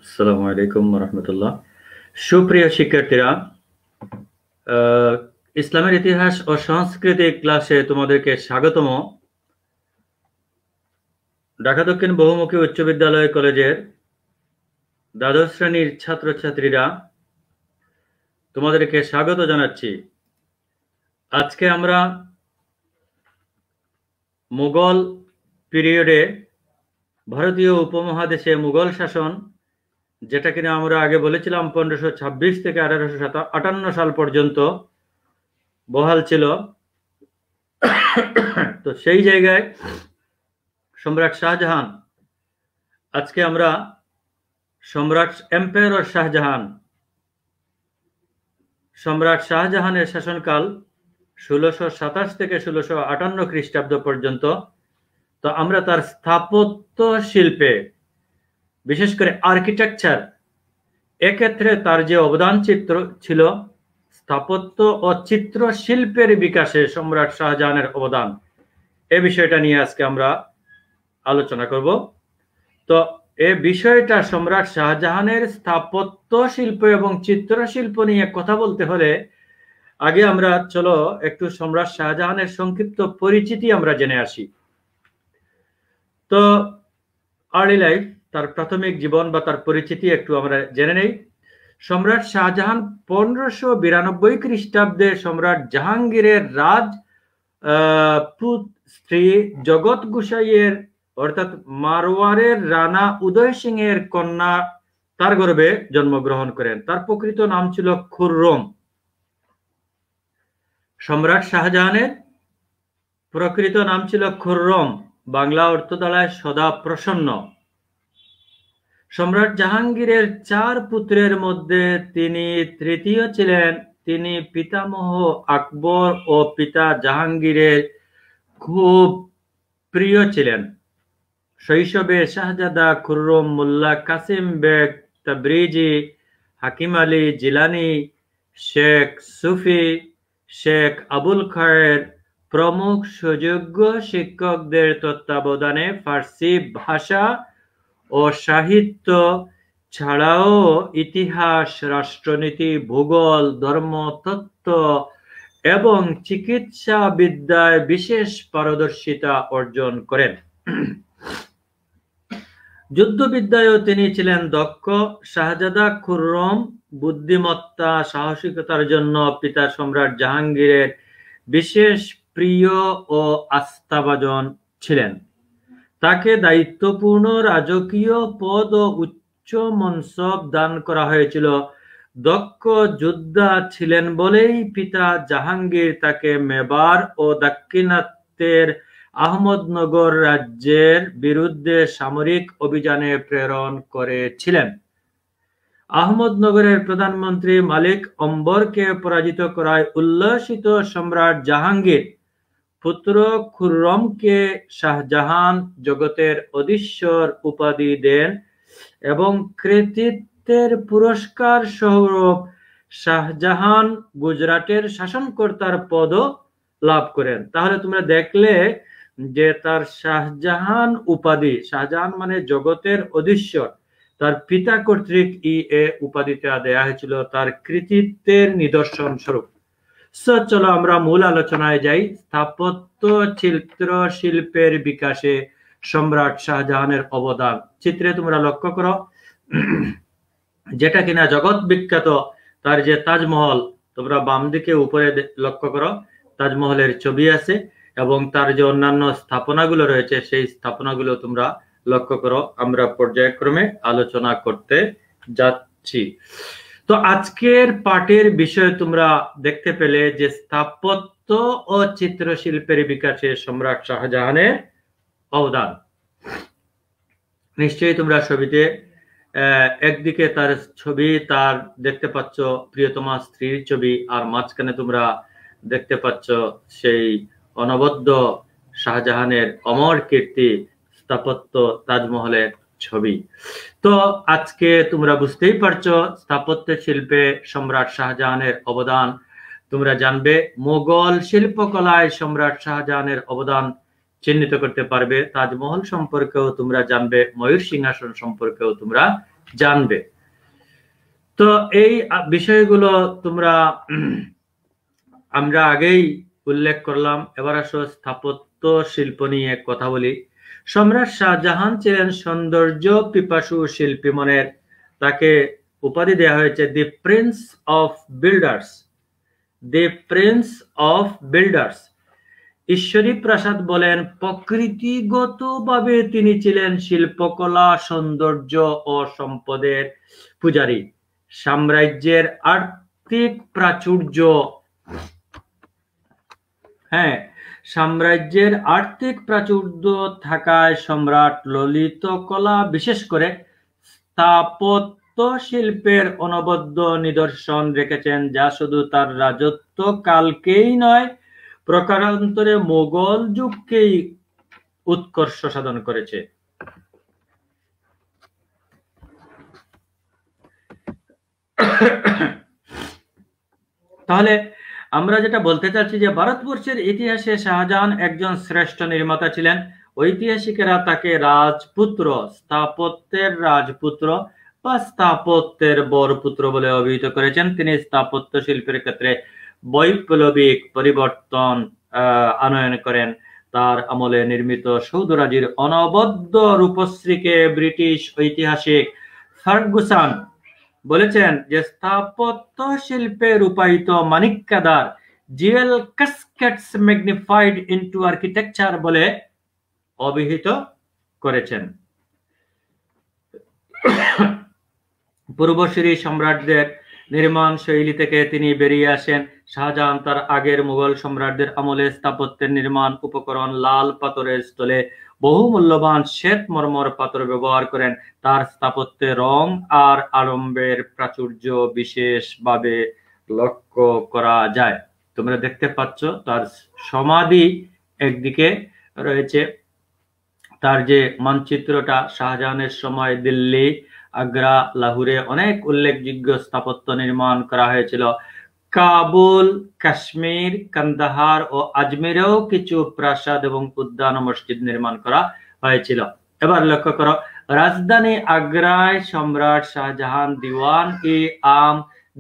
আসসালামু আলাইকুম রহমতুল্লাহ। সুপ্রিয় শিক্ষার্থীরা, ইসলামের ইতিহাস ও সংস্কৃতি ক্লাসে তোমাদেরকে স্বাগতম। ঢাকা দক্ষিণ বহুমুখী উচ্চ বিদ্যালয় কলেজের দ্বাদশ শ্রেণীর ছাত্রছাত্রীরা তোমাদেরকে স্বাগত জানাচ্ছি। আজকে আমরা মুঘল পিরিয়ডে ভারতীয় উপমহাদেশে মুঘল শাসন, যেটা কিনা আমরা আগে বলেছিলাম 1526 থেকে 1858 সাল পর্যন্ত বহাল ছিল, তো সেই জায়গায় সম্রাট শাহজাহান, আজকে আমরা সম্রাট এম্পায়ার শাহজাহান, সম্রাট শাহজাহানের শাসনকাল 1627 থেকে 1658 খ্রিস্টাব্দ পর্যন্ত। তো আমরা তার স্থাপত্য শিল্পে, বিশেষ করে আর্কিটেকচার, এক্ষেত্রে তার যে অবদান চিত্র ছিল, স্থাপত্য ও চিত্র শিল্পের বিকাশে সম্রাট শাহজাহানের অবদান, এ বিষয়টা নিয়ে আজকে আমরা আলোচনা করব। তো এ বিষয়টা সম্রাট শাহজাহানের স্থাপত্য শিল্প এবং চিত্রশিল্প নিয়ে কথা বলতে হলে আগে আমরা চলো একটু সম্রাট শাহজাহানের সংক্ষিপ্ত পরিচিতি আমরা জেনে আসি। তো আর্লি লাইফ, তার প্রাথমিক জীবন বা তার পরিচিতি একটু আমরা জেনে নেই। সম্রাট শাহজাহান 1592 খ্রিস্টাব্দে সম্রাট জাহাঙ্গীরের রাজ স্ত্রী জগৎ গোসাইয়ের অর্থাৎ মারওয়ারের রানা উদয় সিং এর কন্যা তার গর্ভে জন্মগ্রহণ করেন। তার প্রকৃত নাম ছিল খুররম। সম্রাট শাহজাহানের প্রকৃত নাম ছিল খুররম, বাংলা অর্থ দাঁড়ায় সদা প্রসন্ন। সম্রাট জাহাঙ্গীরের 4 পুত্রের মধ্যে তিনি তৃতীয় ছিলেন। তিনি পিতামহ আকবর ও পিতা জাহাঙ্গীরের খুব প্রিয় ছিলেন। শৈশবে শাহজাদা খুররম মোল্লা কাসিম বেগ তাবরিজি, হাকিম আলী জিলানি, শেখ সুফি, শেখ আবুল খায়ের প্রমুখ সুযোগ্য শিক্ষকদের তত্ত্বাবধানে ফার্সি ভাষা ও সাহিত্য ছাড়াও ইতিহাস, রাষ্ট্রনীতি, ভূগোল, ধর্মতত্ত্ব এবং চিকিৎসা বিদ্যায় বিশেষ পারদর্শিতা অর্জন করেন। যুদ্ধবিদ্যায়ও তিনি ছিলেন দক্ষ। শাহজাদা খুররম বুদ্ধিমত্তা, সাহসিকতার জন্য পিতা সম্রাট জাহাঙ্গীরের বিশেষ প্রিয় ও আস্থাভাজন ছিলেন। তাকে দায়িত্বপূর্ণ রাজকীয় পদ ও উচ্চ মনসব দান করা হয়েছিল। দক্ষ যোদ্ধা ছিলেন বলেই পিতা জাহাঙ্গীর তাকে মেবার ও দাক্ষিণাত্যের আহমদনগর রাজ্যের বিরুদ্ধে সামরিক অভিযানে প্রেরণ করেছিলেন। আহমদনগরের প্রধানমন্ত্রী মালিক অম্বরকে পরাজিত করায় উল্লসিত সম্রাট জাহাঙ্গীর পুত্র খুররমকে শাহজাহান জগতের অধীশ্বর উপাধি দেন এবং কৃতিত্বের পুরস্কার স্বরূপ শাহজাহান গুজরাটের শাসনকর্তার পদও লাভ করেন। তাহলে তোমরা দেখলে যে তার শাহজাহান উপাধি, শাহজাহান মানে জগতের অধীশ্বর, তার পিতা কর্তৃক এ উপাধিটা দেয়া হয়েছিল তার কৃতিত্বের নিদর্শন স্বরূপ। চলো আমরা মূল আলোচনায় যাই। স্থাপত্য চিত্র শিল্পের বিকাশে সম্রাট শাহজাহানের অবদান। চিত্রে তোমরা লক্ষ্য করো, যেটা কিনা জগৎ বিখ্যাত তার যে তাজমহল, তোমরা বাম দিকে উপরে লক্ষ্য করো, তাজমহলের ছবি আছে এবং তার যে অন্যান্য স্থাপনাগুলো রয়েছে সেই স্থাপনাগুলো তোমরা লক্ষ্য করো। আমরা পর্যায়ক্রমে আলোচনা করতে যাচ্ছি। তো আজকের পাঠের বিষয় তোমরা দেখতে পেলে যে স্থাপত্য ও চিত্রশিল্পের বিকাশে সম্রাট শাহজাহানের অবদান। নিশ্চয়ই তোমরা ছবিতে একদিকে তার ছবি, তার দেখতে পাচ্ছ প্রিয়তমা স্ত্রীর ছবি, আর মাঝখানে তোমরা দেখতে পাচ্ছ সেই অনবদ্য শাহজাহানের অমর কীর্তি স্থাপত্য তাজমহলের ছবি। তো আজকে তোমরা বুঝতেই পারছো স্থাপত্য শিল্পে সম্রাট শাহজাহানের অবদান। তোমরা জানবে মোগল শিল্পকলায় সম্রাট শাহজাহানের অবদান চিহ্নিত করতে পারবে। তাজমহল সম্পর্কেও তোমরা জানবে, ময়ূর সিংহাসন সম্পর্কেও তোমরা জানবে। তো এই বিষয়গুলো তোমরা আমরা আগেই উল্লেখ করলাম। এবার আসো স্থাপত্য শিল্প নিয়ে কথা বলি। সম্রাট শাহজাহান ছিলেন সৌন্দর্য পিপাসু শিল্পী মনের। তাকে উপাধি দেওয়া হয়েছে the prince of builders. The prince of builders. Ishwari Prasad বলেন, প্রকৃতিগতভাবে তিনি ছিলেন শিল্পকলা, সৌন্দর্য ও সম্পদের পূজারী। সাম্রাজ্যের আর্থিক প্রাচুর্য সাম্রাজ্যের আর্থিক প্রাচুর্য থাকায় সম্রাট ললিত কলা, বিশেষ করে স্থাপত্য শিল্পের অনবদ্য নিদর্শন রেখেছেন, যা শুধু তার রাজত্ব কালকেই নয়, প্রকারান্তরে মোগল যুগকেই উৎকর্ষ সাধন করেছে। তাহলে আমরা যেটা বলতে চাচ্ছি যে ভারতবর্ষের ইতিহাসে শাহজাহান একজন শ্রেষ্ঠ নির্মাতা ছিলেন। ঐতিহাসিকেরা তাকে রাজপুত্র, স্থাপত্যের রাজপুত্র বা স্থাপত্যের বরপুত্র বলে অভিহিত করেছেন। তিনি স্থাপত্য শিল্পের ক্ষেত্রে বৈপ্লবিক পরিবর্তন আনয়ন করেন। তার আমলে নির্মিত সৌধরাজির অনবদ্য রূপশ্রীকে ব্রিটিশ ঐতিহাসিক ফার্গুসন বলেছেন যে স্থাপত্য শিল্পে রূপায়িত মানিক্যদার, জুয়েল কাস্কেটস ম্যাগনিফাইড ইনটু আর্কিটেকচার বলে অভিহিত করেছেন। পূর্বসূরি সম্রাটদের নির্মাণ শৈলী থেকে তিনি বেরিয়ে আসেন। শাহজাহান তার আগের মুঘল সম্রাটদের আমলে স্থাপত্যের নির্মাণ উপকরণ লাল পাথরের স্থলে বহু মূল্যবান শ্বেত মর্মর পাথর ব্যবহার করেন। তার স্থাপত্যে রং আর আড়ম্বরের প্রাচুর্য বিশেষভাবে লক্ষ্য করা যায়। তোমরা দেখতে পাচ্ছ তার সমাধি একদিকে রয়েছে। তার যে মানচিত্রটা, শাহজাহানের সময় দিল্লি, আগ্রা, লাহোরে অনেক উল্লেখযোগ্য স্থাপত্য নির্মাণ করা হয়েছিল। কাবুল, কাশ্মীর, কান্দাহার ও আজমিরেও কিছু প্রাসাদ এবং উদ্যান ও মসজিদ নির্মাণ করা হয়েছিল। এবার লক্ষ্য করো, রাজধানী আগ্রায় সম্রাট শাহজাহান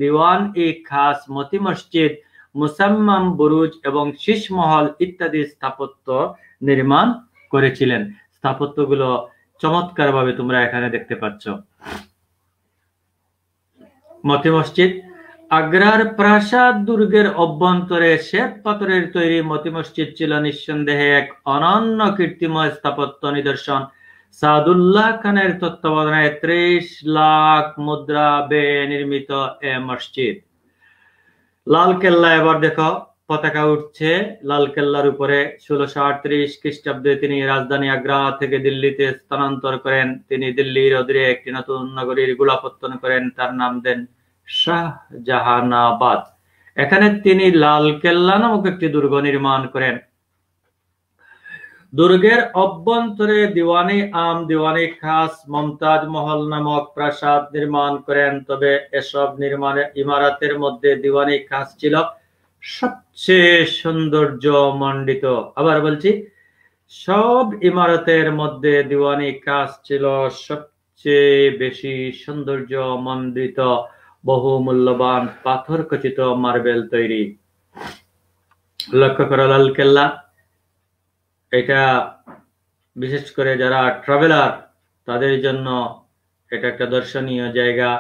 দিওয়ান-ই খাস, মতি মসজিদ, মুসাম্মাম বুরুজ এবং শীষমহল ইত্যাদি স্থাপত্য নির্মাণ করেছিলেন। স্থাপত্যগুলো চমৎকারভাবে তোমরা এখানে দেখতে পাচ্ছ। মতি মসজিদ। আগ্রার প্রাসাদ দুর্গের অভ্যন্তরে শ্বেত পাথরের তৈরি মতি মসজিদ ছিল নিঃসন্দেহে এক অনন্য কীর্তিময় স্থাপত্য নিদর্শন। সাদুল্লাহ খানের তত্ত্বাবধানে 30 লাখ মুদ্রা ব্যয়ে নির্মিত এ মসজিদ। লাল কেল্লা, এবার দেখো পতাকা উঠছে লাল কেল্লার উপরে। 1638 খ্রিস্টাব্দে তিনি রাজধানী আগ্রা থেকে দিল্লিতে স্থানান্তর করেন। তিনি দিল্লির অধীনে একটি নতুন নগরীর গোড়াপত্তন করেন, তার নাম দেন শাহজাহানাবাদ। এখানে তিনি লাল কেল্লা নামক একটি দুর্গ নির্মাণ করেন। দুর্গের অভ্যন্তরে দিওয়ানি আম, দিওয়ানি খাস, মমতাজ মহল নামক প্রাসাদ নির্মাণ করেন। তবে এসব ইমারতের মধ্যে দিওয়ানি খাস ছিল সবচেয়ে সৌন্দর্য মণ্ডিত। আবার বলছি, সব ইমারতের মধ্যে দিওয়ানি খাস ছিল সবচেয়ে বেশি সৌন্দর্য মণ্ডিত, বহু মূল্যবান পাথর খচিত মার্বেল তৈরি। লক্ষ্য করো লাল কেল্লা। এটা বিশেষ করে যারা ট্রাভেলার তাদের জন্য এটা একটা দর্শনীয় জায়গা।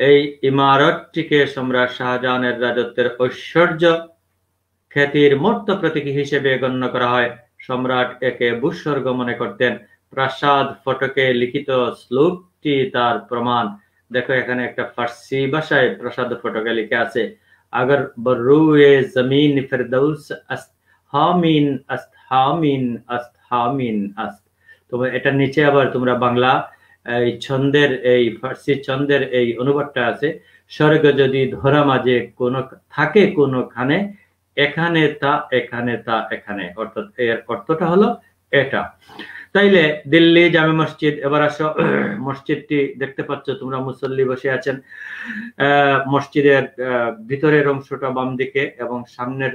এই ইমারতটিকে সম্রাট শাহজাহানের রাজত্বের ঐশ্বর্য খ্যাতির মূর্ত প্রতীক হিসেবে গণ্য করা হয়। সম্রাট একে ভূস্বর্গ মনে করতেন। প্রাসাদ ফটকে লিখিত শ্লোকটি তার প্রমাণ। দেখো এখানে একটা ফার্সি ভাষায় প্রাসাদ ফটকে লিখে আছে, আগর বরুয়ে জমিন ফিরদৌস হামিন আস্ত হামিন আস্ত হামিন আস্ত। তোমরা এটা নিচে আবার তোমরা বাংলা এই ছন্দের, এই ফার্সি ছন্দের এই অনুবাদটা আছে, স্বর্গ যদি ধরা মাঝে কোন থাকে কোনখানে, এখানে তা এখানে তা এখানে, অর্থাৎ এর অর্থটা হলো এটা। তাইলে দিল্লি জামে মসজিদ। এবার আসো, মসজিদটি দেখতে পাচ্ছ তোমরা, মুসল্লি বসে আছেন। মসজিদের ভিতরের অংশটা বাম দিকে এবং সামনের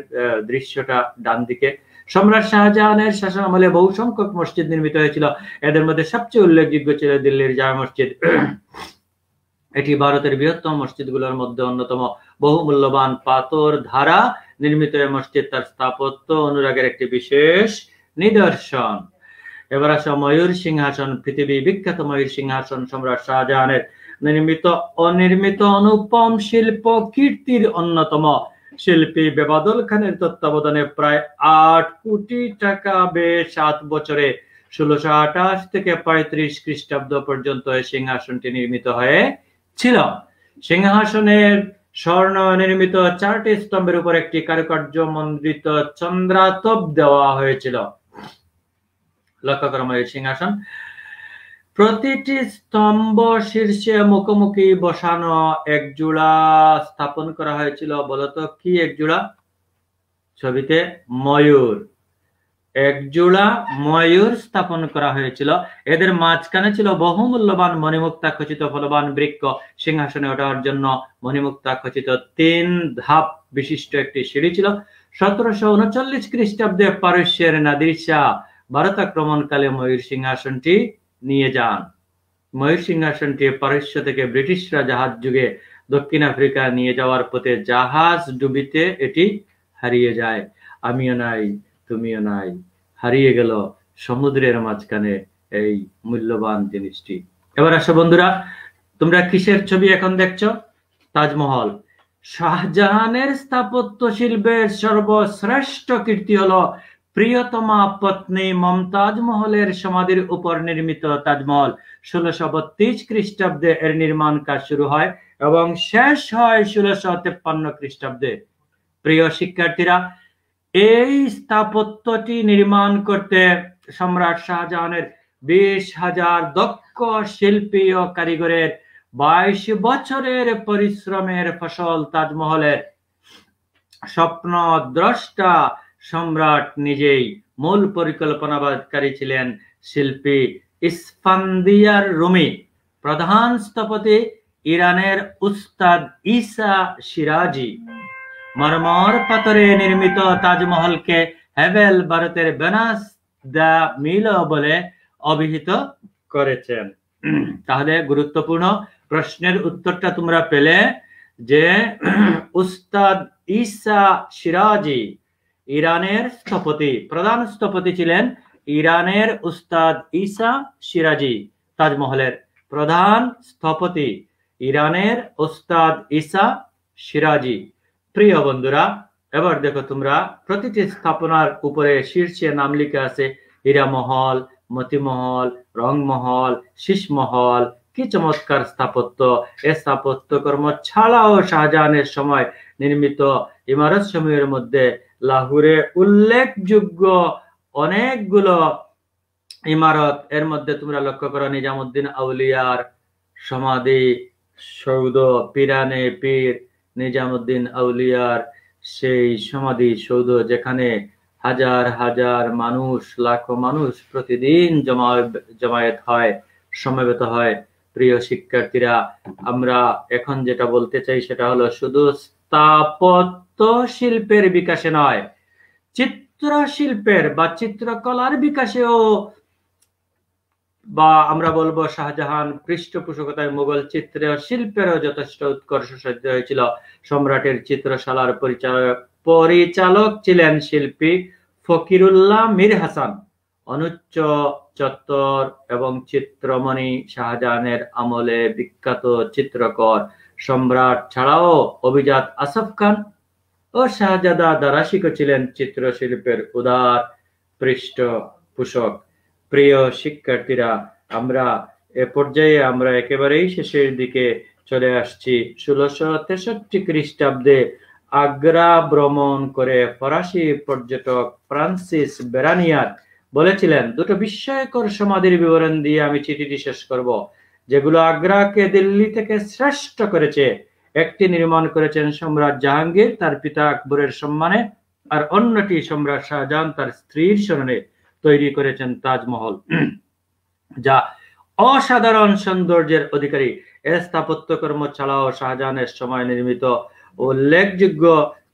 দৃশ্যটা ডান দিকে। সম্রাট শাহজাহানের শাসন আমলে বহু সংখ্যক মসজিদ নির্মিত হয়েছিল। এদের মধ্যে সবচেয়ে উল্লেখযোগ্য ছিল দিল্লির জামে মসজিদ। এটি ভারতের বৃহত্তম মসজিদগুলোর মধ্যে অন্যতম। বহু মূল্যবান পাথর ধারা নির্মিত এই মসজিদ তার স্থাপত্য অনুরাগের একটি বিশেষ নিদর্শন। এবার আসো ময়ূর সিংহাসন। পৃথিবী বিখ্যাত ময়ূর সিংহাসন সম্রাট শাহজাহানের নির্মিত অনির্মিত অনুপম শিল্প কীর্তির অন্যতম। শিল্পী বেবাদল খানের তত্ত্বাবধানে প্রায় 8 কোটি টাকা ব্যয়ে 7 বছরে 1628 থেকে 35 খ্রিস্টাব্দ পর্যন্ত এই সিংহাসনটি নির্মিত হয়েছিল। সিংহাসনের স্বর্ণ নির্মিত 4টি স্তম্ভের উপর একটি কারুকার্য মণ্ডিত চন্দ্রাতপ দেওয়া হয়েছিল। লক্ষ্য করো ময়ূর সিংহাসন। প্রতিটি স্তম্ভ শীর্ষে মুখোমুখি বসানো এক জোড়া স্থাপন করা হয়েছিল। বলতো কি এক জোড়া? ছবিতে ময়ূর, এক জোড়া ময়ূর স্থাপন করা হয়েছিল। এদের মাঝখানে ছিল বহুমূল্যবান মণিমুক্তা খচিত ফলবান বৃক্ষ। সিংহাসনে ওঠার জন্য মণিমুক্তা খচিত 3 ধাপ বিশিষ্ট একটি সিঁড়ি ছিল। 1739 খ্রিস্টাব্দে পারস্যের নাদির শাহ ভারত আক্রমণকালে ময়ূর সিংহাসনটি নিয়ে যান। ময়ূর সিংহাসনটি পারস্য থেকে ব্রিটিশরা জাহাজ যুগে দক্ষিণ আফ্রিকা নিয়ে যাওয়ার পথে জাহাজ ডুবিতে এটি হারিয়ে যায়। আমিও নাই, তুমিও নাই, হারিয়ে গেল সমুদ্রের মাঝখানে এই মূল্যবান জিনিসটি। এবার আসো বন্ধুরা, তোমরা কিসের ছবি এখন দেখছো? তাজমহল। শাহজাহানের স্থাপত্য শিল্পের সর্বশ্রেষ্ঠ কীর্তি হলো প্রিয়তমা পত্নী মমতাজ মহলের সমাধির উপর নির্মিত তাজমহল। 1632 খ্রিস্টাব্দে এর নির্মাণ কাজ শুরু হয় এবং শেষ হয় 1653 খ্রিস্টাব্দে। প্রিয় শিক্ষার্থীরা, এই স্থাপত্যটি নির্মাণ করতে সম্রাট শাহজাহানের 20,000 দক্ষ শিল্পী ও কারিগরের 22 বছরের পরিশ্রমের ফসল। তাজমহলের স্বপ্ন দ্রষ্টা সম্রাট নিজেই। মূল পরিকল্পনাকারী ছিলেন শিল্পী ইস্ফান্দিয়ার রুমি। প্রধান স্থপতি ইরানের উস্তাদ ঈসা শিরাজি। মরমর পাথরে নির্মিত তাজমহলকে হেভেল ভারতের ভেনাস দ্য মিলো বলে অভিহিত করেছেন। তাহলে গুরুত্বপূর্ণ প্রশ্নের উত্তরটা তোমরা পেলে যে উস্তাদ ঈসা শিরাজি ইরানের স্থপতি, প্রধান স্থপতি ছিলেন ইরানের উস্তাদ ঈসা শিরাজি। তাজমহলের প্রধান স্থপতি ইরানের উস্তাদ ঈসা শিরাজি। প্রিয় বন্ধুরা, এবার দেখো তোমরা প্রতিটি স্থাপনার উপরে শীর্ষে নাম লিখে আছে হীরামহল, মতিমহল, রংমহল, শীষমহল। কি চমৎকার স্থাপত্য! এ স্থাপত্য কর্ম ছাড়াও শাহজাহানের সময় নির্মিত ইমারত সমূহের মধ্যে লাহোরে উল্লেখযোগ্য অনেকগুলো ইমারত। এর মধ্যে তোমরা লক্ষ্য করো নিজামুদ্দিন আউলিয়ার সমাধি সৌধ, পিরানে পীর নিজামুদ্দিন আউলিয়ার সেই সমাধি সৌধ, যেখানে হাজার হাজার মানুষ, লাখো মানুষ প্রতিদিন জমায়েত হয়, সমবেত হয়। প্রিয় শিক্ষার্থীরা, আমরা এখন যেটা বলতে চাই সেটা হলো শুধু স্থাপত্য শিল্পের বিকাশে নয়, চিত্রশিল্পের বা চিত্রকলার বিকাশেও, বা আমরা বলবো শাহজাহান পৃষ্ঠপোষকতায় মুঘল চিত্র শিল্পেরও যথেষ্ট উৎকর্ষ সাধিত হয়েছিল। সম্রাটের চিত্রশালার পরিচালক ছিলেন শিল্পী ফকিরুল্লাহ মীর হাসান। অনুচ্চ চত্বর এবং চিত্রমণি শাহজাহানের আমলে বিখ্যাত চিত্রকর। সম্রাট ছাড়াও অভিজাত আসফ খান ও শাহজাদা দারাশিকো ছিলেন চিত্রশিল্পের উদার পৃষ্ঠপোষক। প্রিয় শিক্ষার্থীরা, আমরা এ পর্যায়ে আমরা একেবারেই শেষের দিকে চলে আসছি। 1663 খ্রিস্টাব্দে আগ্রা ভ্রমণ করে ফরাসি পর্যটক ফ্রান্সিস বেরানিয়ার বলেছিলেন, দুটো বিস্ময়কর সমাধির বিবরণ দিয়ে আমি চিঠিটি শেষ করব, যেগুলো আগ্রাকে দিল্লি থেকে শ্রেষ্ঠ করেছে। একটি নির্মাণ করেছেন সম্রাট জাহাঙ্গীর তার পিতা আকবরের সম্মানে, আর অন্যটি সম্রাট শাহজাহান তার স্ত্রীর স্মরণে তৈরি করেছেন তাজমহল, যা অসাধারণ সৌন্দর্যের অধিকারী। এর স্থাপত্যকর্ম ছাড়াও শাহজাহানের সময় নির্মিত উল্লেখযোগ্য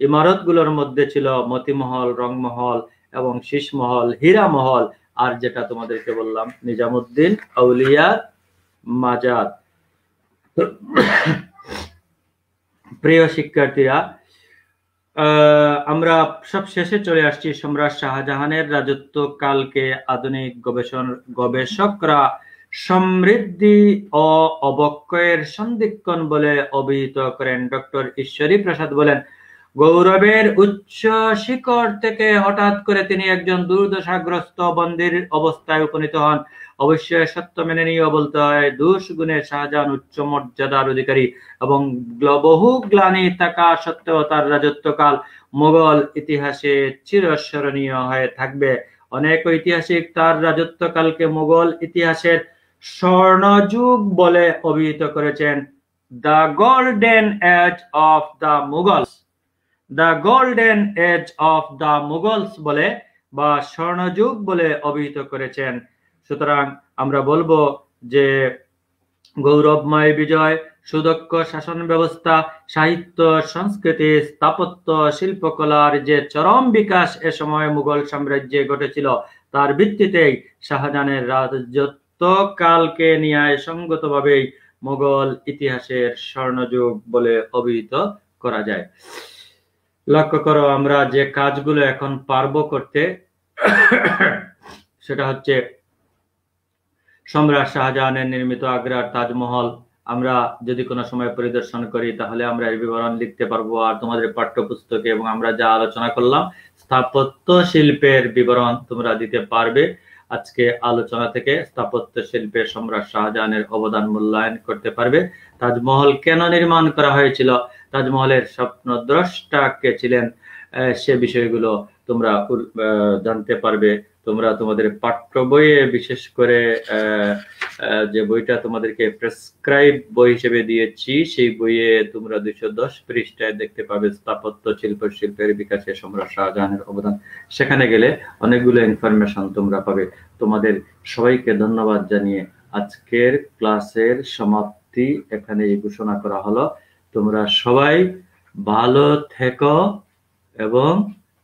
ইমারতগুলোর মধ্যে ছিল মতিমহল, রংমহল এবং শীষমহল, হীরামহল, আর যেটা তোমাদেরকে বললাম নিজামুদ্দিন আউলিয়ার মাজার। প্রিয় শিক্ষার্থীরা, আমরা সব শেষে চলে আসছি। সম্রাট শাহজাহানের রাজত্বকালকে আধুনিক গবেষকরা সমৃদ্ধি ও অবক্ষয়ের সন্ধিক্ষণ বলে অভিহিত করেন। ডক্টর ঈশ্বরী প্রসাদ বলেন, গৌরবের উচ্চ শিখর থেকে হঠাৎ করে তিনি একজন দুর্দশাগ্রস্ত বন্দীর অবস্থায় উপনীত হন। অবশ্যই সত্য মেনে নিয়ে বলতে হয়, দোষ গুণে শাহজাহান উচ্চ মর্যাদার অধিকারী এবং বহু গ্লানি থাকা সত্ত্বেও তার রাজত্বকাল মোগল ইতিহাসে চিরস্মরণীয় হয়ে থাকবে। অনেক ঐতিহাসিক তার রাজত্বকালকে মোগল ইতিহাসের স্বর্ণযুগ বলে অভিহিত করেছেন। The golden age of the Mughals, the golden age of the Mughals বলে বা স্বর্ণযুগ বলে অভিহিত করেছেন। সুতরাং আমরা বলবো যে গৌরবময় বিজয়, সুদক্ষ শাসন ব্যবস্থা, সাহিত্য, সংস্কৃতি, স্থাপত্য, শিল্পকলার যে চরম বিকাশ এ সময় মুঘল সাম্রাজ্যে ঘটেছিল, তার ভিত্তিতেই শাহজাহানের রাজত্বকালকে ন্যায়সঙ্গতভাবেই মুঘল ইতিহাসের স্বর্ণযুগ বলে অভিহিত করা যায়। লক্ষ্য করো, আমরা যে কাজগুলো এখন পারবো করতে, সেটা হচ্ছে সম্রাট শাহজাহানের নির্মিত আগ্রার তাজমহল আমরা যদি কোনো সময় পরিদর্শন করি তাহলে আমরা এর বিবরণ লিখতে পারবো। আর তোমাদের পাঠ্যপুস্তকে এবং আমরা যা আলোচনা করলাম স্থাপত্য শিল্পের বিবরণ তোমরা দিতে পারবে। আজকে আলোচনা থেকে স্থাপত্য শিল্পে সম্রাট শাহজাহানের অবদান মূল্যায়ন করতে পারবে। তাজমহল কেন নির্মাণ করা হয়েছিল, তাজমহলের স্বপ্নদ্রষ্টা কে ছিলেন, সে বিষয়গুলো তোমরা জানতে পারবে। তোমরা তোমাদের পাঠ্য বইয়ে, বিশেষ করে যে বইটা তোমাদেরকে প্রেসক্রাইব বই হিসেবে দিয়েছি, সেই বইয়ে তোমরা 210 পৃষ্ঠায় দেখতে পাবে স্থাপত্য শিল্পের বিকাশে সম্রাট শাহজাহানের অবদান। সেখানে গেলে অনেকগুলো ইনফরমেশন তোমরা পাবে। তোমাদের সবাইকে ধন্যবাদ জানিয়ে আজকের ক্লাসের সমাপ্তি এখানে ঘোষণা করা হলো। তোমরা সবাই ভালো থেকো এবং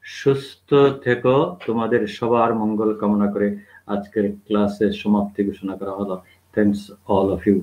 সুস্থ থেকো। তোমাদের সবার মঙ্গল কামনা করে আজকের ক্লাসের সমাপ্তি ঘোষণা করা হলো। Thanks all of you.